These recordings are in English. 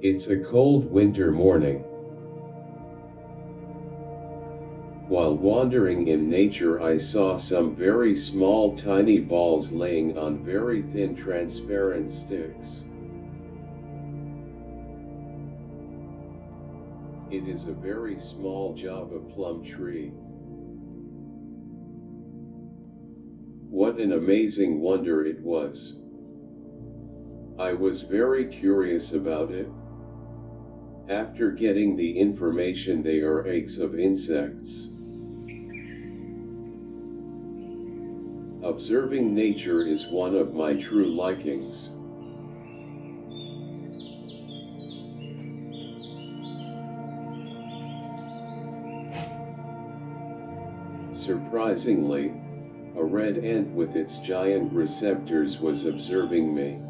It's a cold winter morning. While wandering in nature, I saw some very small tiny balls laying on very thin transparent sticks. It is a very small Java plum tree. What an amazing wonder it was. I was very curious about it. After getting the information, they are eggs of insects. Observing nature is one of my true likings. Surprisingly, a red ant with its giant receptors was observing me.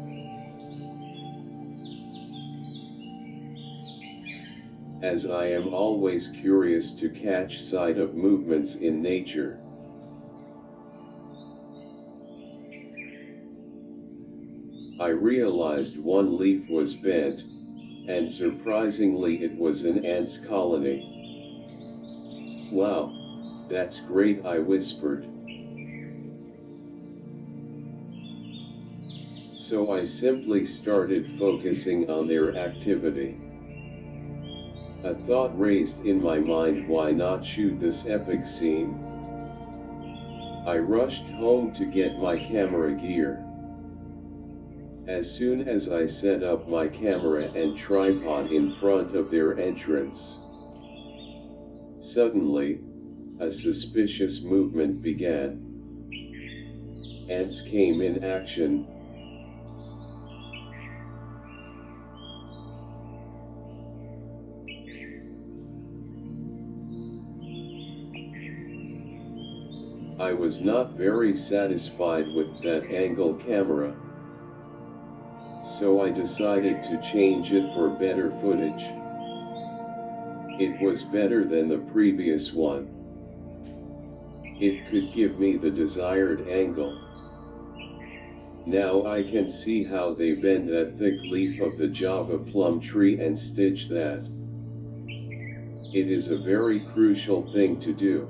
As I am always curious to catch sight of movements in nature, I realized one leaf was bent, and surprisingly it was an ant's colony. "Wow, that's great," I whispered. So I simply started focusing on their activity. A thought raised in my mind: why not shoot this epic scene? I rushed home to get my camera gear. As soon as I set up my camera and tripod in front of their entrance, suddenly, a suspicious movement began. Ants came in action. I was not very satisfied with that angle camera, so I decided to change it for better footage. It was better than the previous one. It could give me the desired angle. Now I can see how they bend that thick leaf of the Java plum tree and stitch that. It is a very crucial thing to do.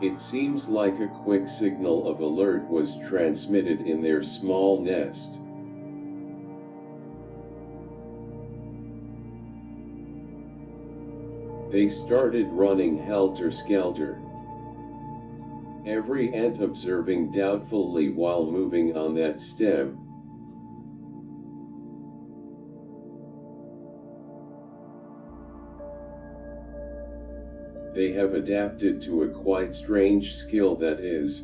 It seems like a quick signal of alert was transmitted in their small nest. They started running helter-skelter, every ant observing doubtfully while moving on that stem. They have adapted to a quite strange skill, that is,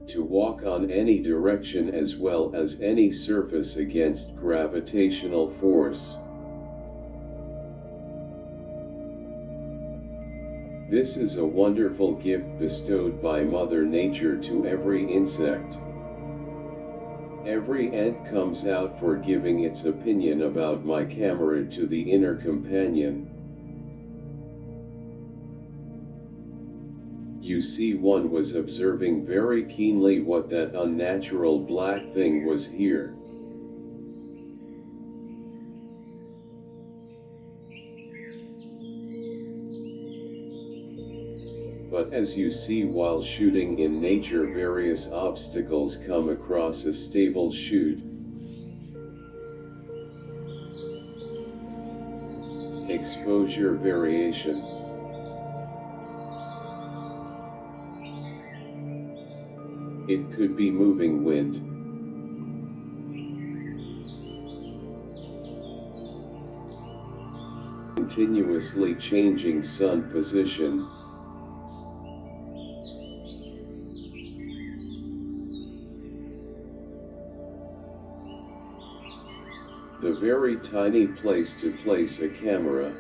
to walk on any direction as well as any surface against gravitational force. This is a wonderful gift bestowed by Mother Nature to every insect. Every ant comes out for giving its opinion about my camera to the inner companion. You see, one was observing very keenly what that unnatural black thing was here. But as you see, while shooting in nature, various obstacles come across a stable shoot. Exposure variation. It could be moving wind. Continuously changing sun position. The very tiny place to place a camera.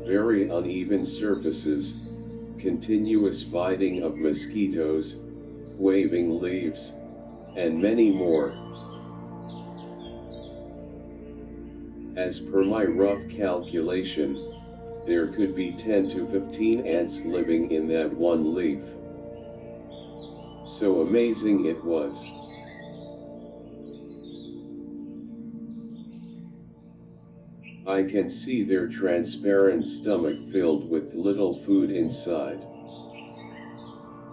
very uneven surfaces, continuous biting of mosquitoes, waving leaves, and many more. As per my rough calculation, there could be 10 to 15 ants living in that one leaf. So amazing it was. I can see their transparent stomach filled with little food inside.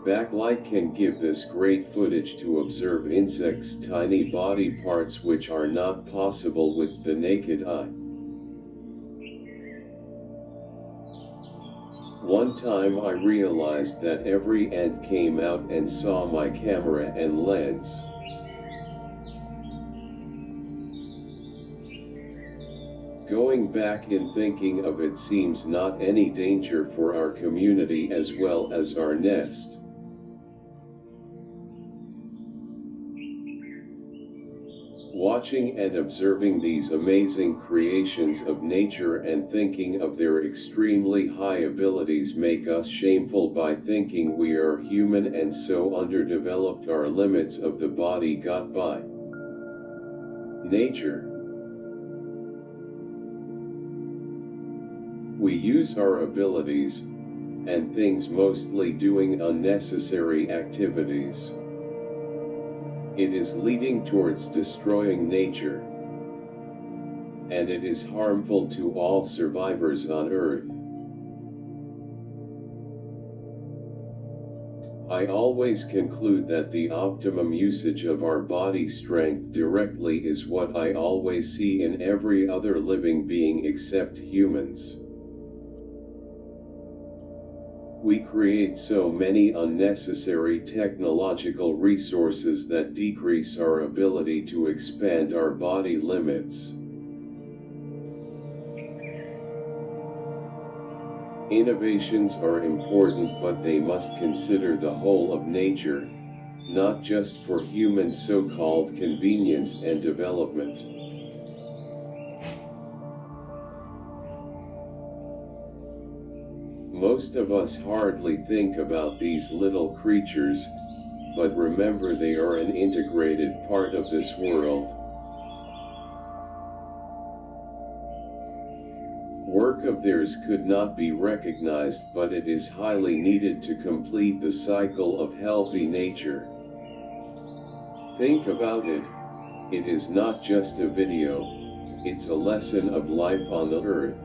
Backlight can give this great footage to observe insects' tiny body parts which are not possible with the naked eye. One time I realized that every ant came out and saw my camera and lens. Going back and thinking of it seems not any danger for our community as well as our nest. Watching and observing these amazing creations of nature and thinking of their extremely high abilities make us shameful by thinking we are human and so underdeveloped our limits of the body got by nature. We use our abilities and things mostly doing unnecessary activities. It is leading towards destroying nature, and it is harmful to all survivors on Earth. I always conclude that the optimum usage of our body strength directly is what I always see in every other living being except humans. We create so many unnecessary technological resources that decrease our ability to expand our body limits. Innovations are important, but they must consider the whole of nature, not just for human so-called convenience and development. Most of us hardly think about these little creatures, but remember they are an integrated part of this world. Work of theirs could not be recognized, but it is highly needed to complete the cycle of healthy nature. Think about it, it is not just a video, it's a lesson of life on the earth.